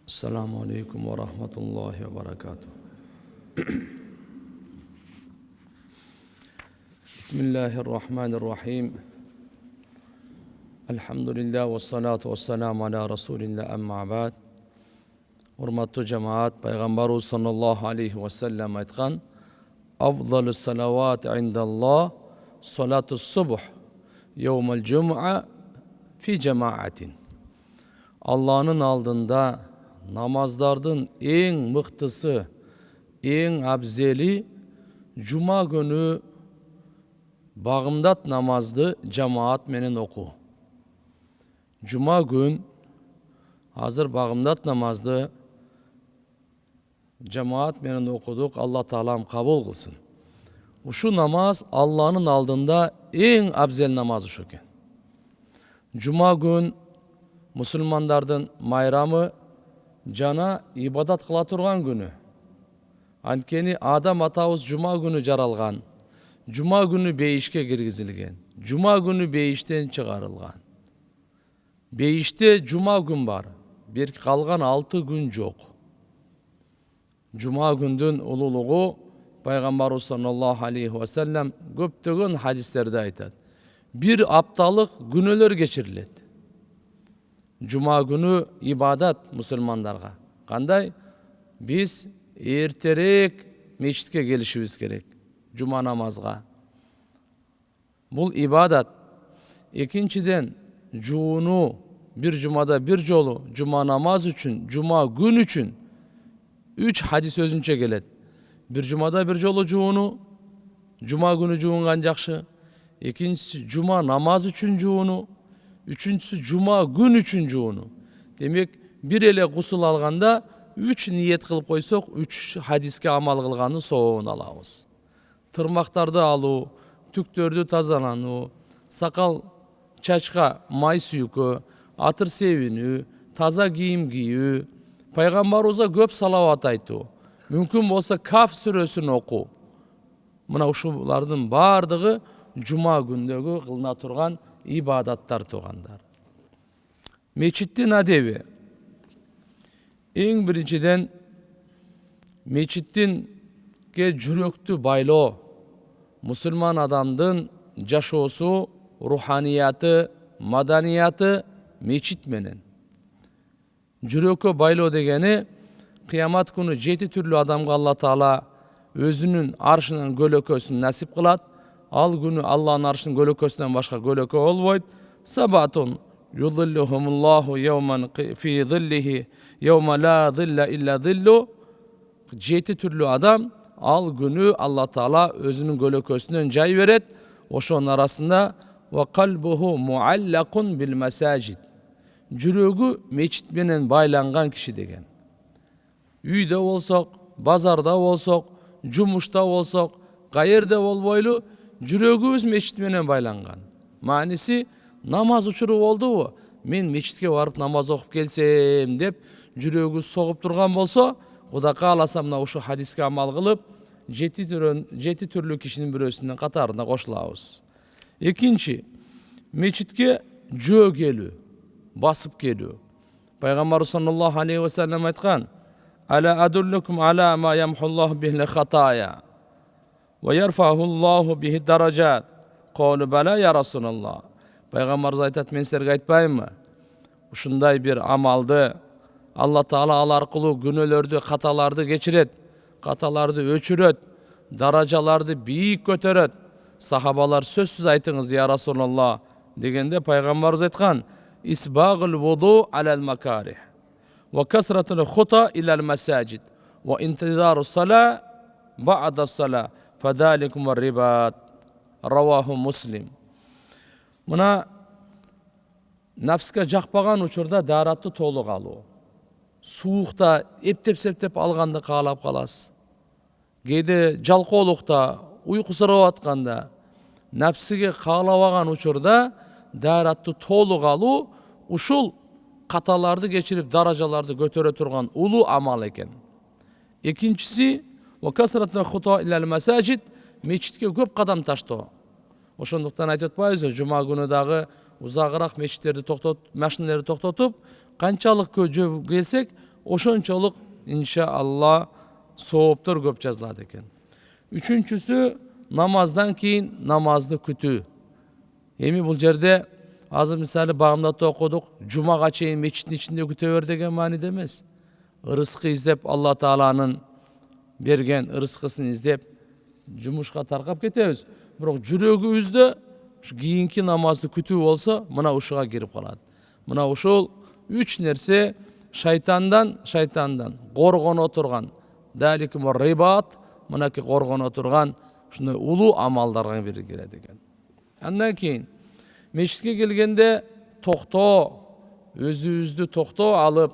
Assalamu alaikum wa rahmatullahi wa barakatuh. Bismillahirrahmanirrahim. Elhamdülillah ve salatu ve selamu ala Resulillah amma ba'd. Hurmatlı cemaat, Peygamberimiz sallallahu aleyhi ve sellem aytkan: "Afdalı salavat indallah salatus subh yevmel cum'a fi cemaatin." Allah'ın aldığında namazlardan en mıhtısı, en abzeli cuma günü bağımdat namazdı cemaat menen oku. Cuma gün hazır bağımdat namazdı cemaat menen okuduk. Allah Teala'm kabul kılsın. Şu namaz Allah'ın aldığında en abzel namazı şu eken. Cuma gün Müslümanlardan mayramı jana ibadat kıla turgan günü. Antkeni Adam atabыз cuma günü jaralgan. Cuma günü beyişke kirgizilgen. Cuma günü beyişten çıkarılgan. Beyişte cuma gün var. Bir kalgan 6 gün yok. Cuma gündün ululuğu Peygamberimiz sallallahu aleyhi ve sellem köptөгөн hadislerde aytат. Bir aptalık günler geçirilet. Cuma günü ibadat Müslümanlarga. Kanday? Biz erterek meçitke gelişimiz gerek. Cuma namazga. Bul ibadat. İkinciden cuunu bir cumada bir jolu cuma namaz üçün, cuma gün üçün 3 hadis özünçe gelet. Bir cumada bir jolu cuunu, cuma günü cuungan jakşı. İkincisi cuma namaz üçün cuunu. Üçüncüsü cuma gün üçün cuunu. Demek bir ele gusul alganda 3 niyet kılıp koysak 3 hadiske amal kılganın soğuğunu alabız. Tırmaktardı alu, tüktörді тазалану, sakal çaçka may suyuku, atır sevinu, taza giyim giyu, Peygamberimize köp salavat aytı. Mümkün olsa Kaf süresini oku. Mına uşularının bardığı cuma gündögü kılına turgan ibadatlar tuğanlar. Meçittin adebi. En birinciden meçittin ke jüröktü baylo. Müslüman adamdın jaşosu, ruhaniyatı, madaniyatı meçit menen. Jürökö baylo degeni kıyamat günü 7 türlü adamga Allah Taala özünün arşının gölökösünü nasip kılat. Al günü Allah'ın arşının gölökösünden başka gölökö olboyt. Sabatun yudilluhumullahu yevmen fi zillihi yevme la zilla illa zillu. 7 türlü adam al günü Allah Taala özünün gölökösünden jay veret. Oşonun arasında ve kalbuhu muallakun bil mesacid. Jürögü meçit menen baylangan kişi degen. Üyde olsak, bazarda olsak, jumuşta olsak, qayerde bolboylu jürögübüz meçit menen baylangan. Manisi namaz uçurup oldu. Men meçitke barıp namaz okup gelsem dep jürögü soğup turgan bolsa, Kuda kalasa mına uşu hadiske amal kılıp 7 türlü kişinin birösünün katarına koşulabız. İkinci, meçitke jö gelü, basıp gelü. Peygamber sallallahu aleyhi ve sellem aytkan: "Ala adullukum ala ma yamhullahu bihi hataya ve yerfa'hullahu bihi daracat." Qalu bala ya Resulallah. Peygamber aytat, men sizlerge aytpayımı? Uşunday bir amaldı Allah Taala al arkılуу günölördü, katalardı geçiret, katalardı öçüret, darajalardı biyik kötöröt. Sahabalar sözsüz aytыңыз ya Resulallah degende Peygamberimiz aytkan: "İsbagul vudu alal makarih ve kasratul khuta ilal masajid ve intidarus salah ba'das salah fadalikum ribat." Ravahu Muslim. Mına nafska jakpagan uçurda daratты толук алуу. Suuqta eптеп-септеп алганды каалап каласыз. Кээде жалкоолукта, уйку сурап атканда, нәпсиге каалабаган учурда daaratты толук алуу ушул каталарды кечирип даражаларды көтөрө турган улуу амал экен. Экинчиси ва касрату хута илал масажид, мечитке көп кадам таштоо. Ошондуктан айтып атпайбызбы, жума күнү дагы узагыраак мечиттерди токтотуп, машиналерди токтотуп, канчалык көп келсек, ошончолук иншалла сооптор көп жазылат экен. Үчүнчүсү намаздан кийин намазды күтүү. Эми бул жерде азыр мисалы багымда окудук, жумага чейин мечиттин ичинде күтө бер деген мааниде эмес. Ырыскы издеп, Алла Тааланын берген ырыскысын издеп жумушка таркап кетебиз. Бирок жүрөгүбүздө кийинки намазды күтүү болсо, мына ушуга кирип калат. Мына ушул үч нерсе шайтандан коргоно турган, даликум рибат, мынаки коргоно турган ушундай улуу амалдарга бири кирет экен. Андан кийин мечитке келгенде токтоо, өзүбүздү токтоо алып,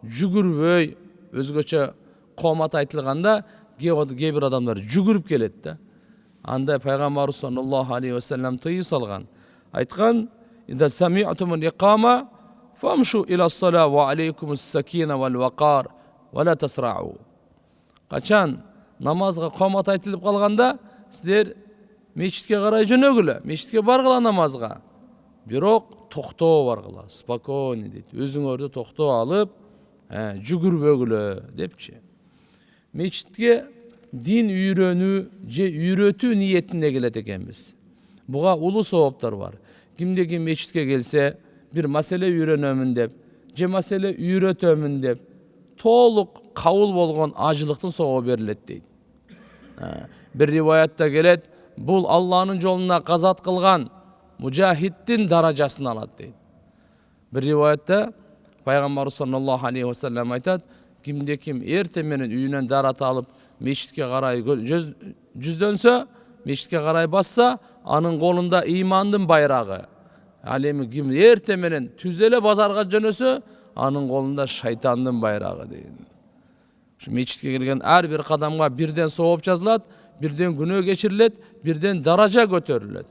жүгүрбөй, өзгөчө коомат айтылганда кээ бир адамдар жүгүрүп келет да. Анда пайгамбарыбыз саллаллаху алейхи ва саллям тыйуу салган. Айткан: "Ида сами'тумул иқама фамшу ила ссала ва алейкумус сакина вал вақар ва ла тасрау." Качан намазга коомат айтылып калганда, силер мечитке карай жөнөгүлө, мечитке баргыла намазга. Бирок токтоо баргыла, спокойно дейт. Өзүңөрдү токтоо алып, жүгүрбөгүлө депчи. Мечитке дин үйрөнүү же үйрөтүү ниетинде келет экенбиз. Буга улуу сооптор бар. Кимде ким мечитке келсе, бир маселе үйрөнөмүн деп, же маселе үйрөтөмүн деп, толук кабыл болгон ажылыктын соого берилет дейт. Бир риваятта келет, бул Алланын жолуна казат кылган мужахиддин даражасын алат дейт. Бир риваятта пайгамбарыбыз саллаллаху алейхи ва саллям айтат: кимде ким эртең менен үйүнөн дарат алып мечитке карай жүздөнсө, мечитке карай басса, анын колунда ыймандын байрагы. Ал эми ким эртең менен түз эле базарга жөнөсө, анын колунда шайтандын байрагы дейт. Мечитке келген ар бир кадамга бирден сооп жазылат, бирден күнөө кечирилет, бирден даража көтөрүлөт.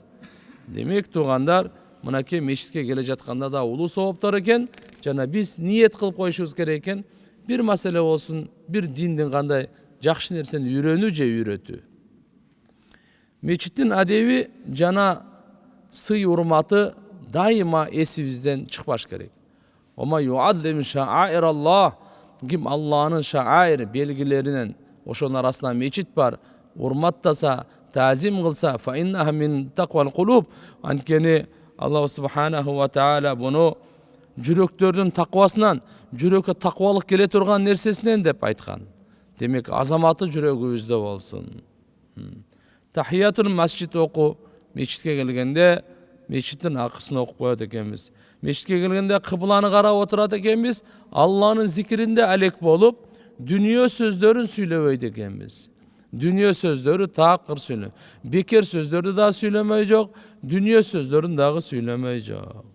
Демек туугандар, мынакей мечитке келе жатканда да улуу сооптор экен, жана биз ниет кылып коюшубуз керек экен. Бир маселе болсун, бир диндин кандай жакшы нерсени үйрөнүү же үйрөтүү. Мечиттин адеби жана сый урматы дайыма эсибизден чыкпаш керек. Ома юаддим шааираллах, ким Алланын шаайр белгилеринен ошонун арасында мечит бар, урматтаса, тазим кылса, фа иннаха мин тақвал кулуб, анткени Аллах субханаху ва таала буну жүрөктөрдүн таквасынан, жүрөккө таквалык келе турган нерсесинен деп айткан. Демек азаматы жүрөгүбүздө болсун. Тахиятул масжид оку, мечитке келгенде мечиттин акысын окуп коет экенбиз. Мечитке келгенде кыбланы карап отурат экенбиз, Алланын зикиринде алек болуп, дүнүйө сөздөрүн сүйлөбөйт экенбиз. Дүнүйө сөздөрү таакыр сүйлө. Бекер сөздөрдү да сүйлөмөй жок, дүнүйө сөздөрүн дагы сүйлөмөй жок.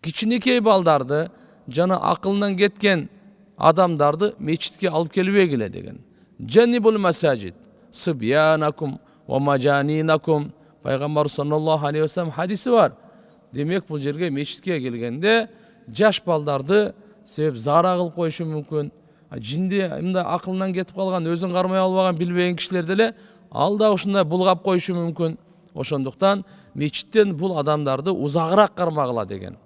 Кичинекей балдарды жана акылынан кеткен адамдарды мечитке алып келбегиле деген. Жанибул масажид сыбьянакум ва маджанинакум. Пайгамбар саллаллаху алейхи ва саллям хадиси бар. Демек бул жерге мечитке келгенде жаш балдарды себеп зара кылып коюшу мүмкүн. Жинди мындай акылынан кетип калган, өзүн кармай албаган, билбеген кишилер деле ал да ушундай булгап коюшу мүмкүн. Ошондуктан мечиттен бул адамдарды узагыраак кармагыла деген.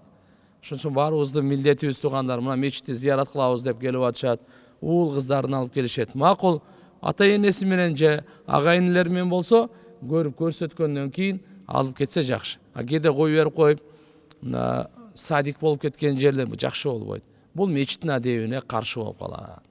Ошон үчүн баарыбыздын милдетибиз туугандар, мына мечитти зыярат кылабыз деп келип атышат. Уул кыздарын алып келишет. Макул ата-энеси менен же ага-инилери менен болсо, көрүп көрсөткөндөн кийин алып кетсе жакшы. Кээде кой берип коюп, садик болуп кеткен жерлер жакшы болбойт. Бул мечиттин адебине каршы болуп калат.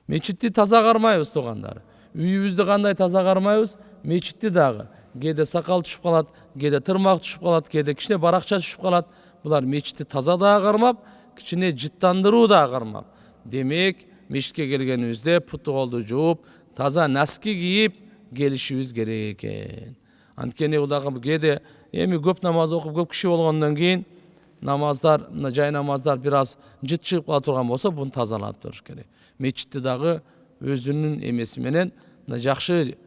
Мечитти таза кармайбыз туугандар. Үйүбүздү кандай таза кармайбыз, мечитти дагы. Кээде сакал түшүп калат, кээде тырмак түшүп калат, кээде кичине баракча түшүп калат. Булар мечитти таза дагы кармап, кичине жыттандыруу дагы кармап. Демек, мечитке келгенибизде путу колду жууп, таза носки кийип келишибиз керек экен. Анткени удагы кээде эми көп намаз окуп, көп киши болгондон кийин намаздар, жай намаздар бир аз жыт чыгып кала турган болсо, буну тазалап туруш керек. Мечитти дагы өзүнүн эмеси менен жакшы,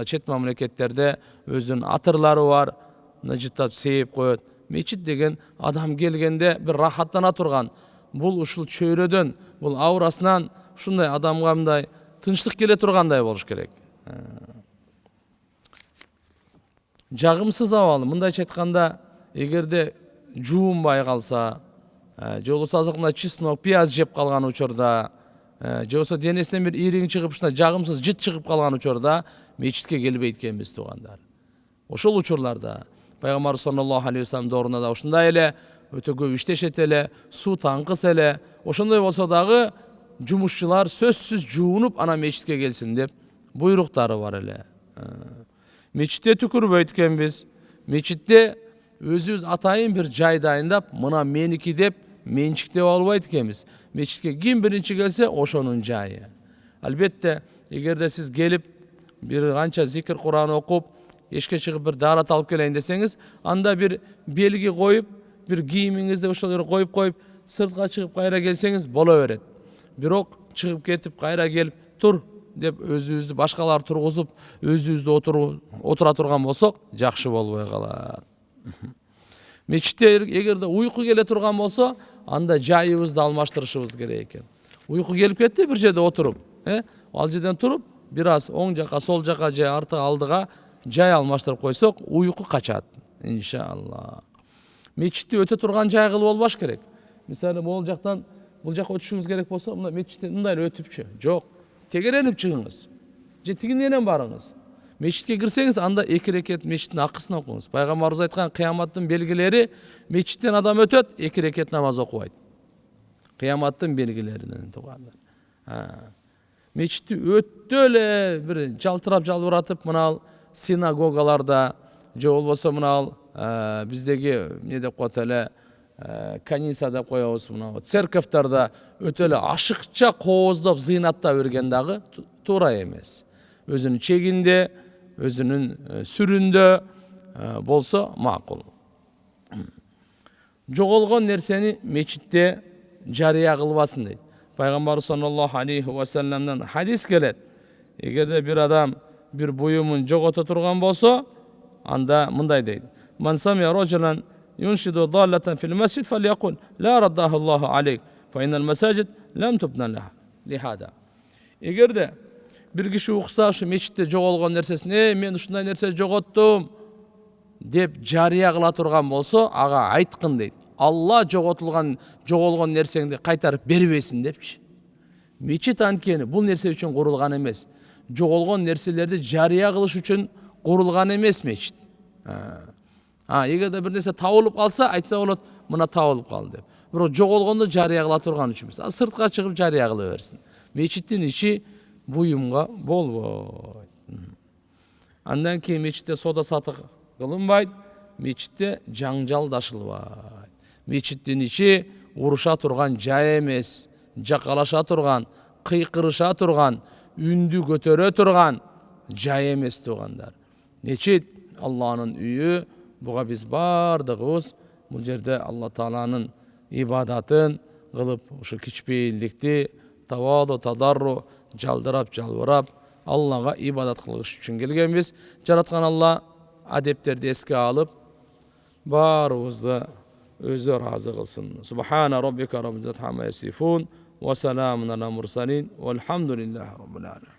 чет мамлекеттерде өзүнүн атырлары бар, жыттап сейип коет. Мечит деген адам келгенде бир рахаттана турган, бул ушул чөйрөдөн, бул аурасынан ушундай адамга мындай тынчтык келе тургандай болуш керек. Жагымсыз абал, мындайча айтканда, эгерде жуунбай калса, же болбосо азыркында чеснок, пияз жеп калган учурда, же болбосо денесинен бир ириң чыгып, ушундай жагымсыз жыт чыгып калган учурда мечитке келбейт экенбиз туугандар. Ошол учурларда пайгамбар саллаллаху алейхи вассалам доорунда да ушундай эле өтө көп иштешет эле, суу таңкыс эле. Ошондой болсо дагы жумушчулар сөзсүз жуунуп анан мечитке келсин деп буйруктары бар эле. Мечитте түкүрбөйт экенбиз. Мечитте өзүбүз атайын бир жай дайындап, мына меники деп менчиктеп албайт экенбиз. Мечитке ким биринчи келсе, ошонун жайы. Албетте, эгерде сиз келип бир канча зикир Кур'ан окуп, эшикке чыгып бир даарат алып келейин десеңиз, анда бир белги коюп, бир кийимиңизди ошол жерге коюп, сыртка чыгып кайра келсеңиз боло берет. Бирок чыгып кетип кайра келип тур деп өзүбүздү башкалар тургузуп, өзүбүздү отура турган болсок, жакшы болбой калат. Мечитте эгерде уйку келе турган болсо, анда жайыбызды алмаштырышыбыз керек экен. Уйку келип кетти бир жерде отуруп, ал жерден туруп, бир аз оң жака, сол жака же арты алдыга жай алмаштырып койсок, уйку качат. Иншалла. Мечитти өтө турган жай кылып болбош керек. Мисалы, бул жактан бул жака өтүшүңүз керек болсо, мына мечиттен мындай өтүпчү. Жок. Тегеренип чыгыңыз. Же тигинен барыңыз. Мечитке кирсеңиз, анда 2 рекет мечиттин акысын окуңуз. Пайгамбарыбыз айткан кыяматтын белгилери, мечиттен адам өтөт, 2 рекет намаз окубайт. Кыяматтын белгилеринен туугандар. Мечитти өтө эле бир жалтырап жалбыратып, мына синагогаларда, же болбосо мына биздеги эмне деп коет эле, каниса деп коебуз, мына церковтордо өтө эле ашыкча кооздоп, зыйнаттап берген дагы туура эмес. Өзүнүн чегинде, өзүнүн сүрүндө болсо макул. Жоголгон нерсени мечитте жарыя кылбасын дейт. Пайгамбар саллаллаху алейхи вассаламдан хадис келет. Эгерде бир адам бир буюмун жогото турган болсо, анда мындай дейт: "Ман самия раджулан юншиду даллатан фил масжид фалякул ла раддаху Аллаху алейк, фа иннал масажид лам тубна лихада." Эгерде бир киши укса ушу мечитте жоголгон нерсесин, мен ушундай нерсе жоготтум деп жарыя кыла турган болсо, ага айткын дейт: Алла жоголгон нерсеңди кайтарып бербесин депчи. Мечит анткени бул нерсе үчүн курулган эмес. Жоголгон нерселерди жарыя кылыш үчүн курулган эмес мечит. Эгерде бир нерсе табылып калса, айтса болот, мына табылып калды деп. Бирок жоголгонду жарыя кыла турган үчүн эмес. Сыртка чыгып жарыя кыла берсин. Мечиттин ичи буюмга болбойт. Андан кийин мечитте сода сатык кылынбайт, мечитте жаңжалдашылбайт. Мечиттин ичи уруша турган жай эмес, жакалаша турган, кыйкырыша турган, үндү көтөрө турган жай эмес туугандар. Мечит Алланын үйү, буга биз бардыгыбыз бул жерде Алла Тааланын ибадатын кылып, ушу кичпейилдикти, таваду, тадарру, жалдырап, жалбырап, Аллага ибадат кылыш үчүн келгенбиз. Жараткан Алла адептерди эске алып, баарыбызды өзү ыраазы кылсын. Субхана роббика раббил иzzati амма ясифун ва саламун алал мурсалин валхамдулиллахи раббил аламин.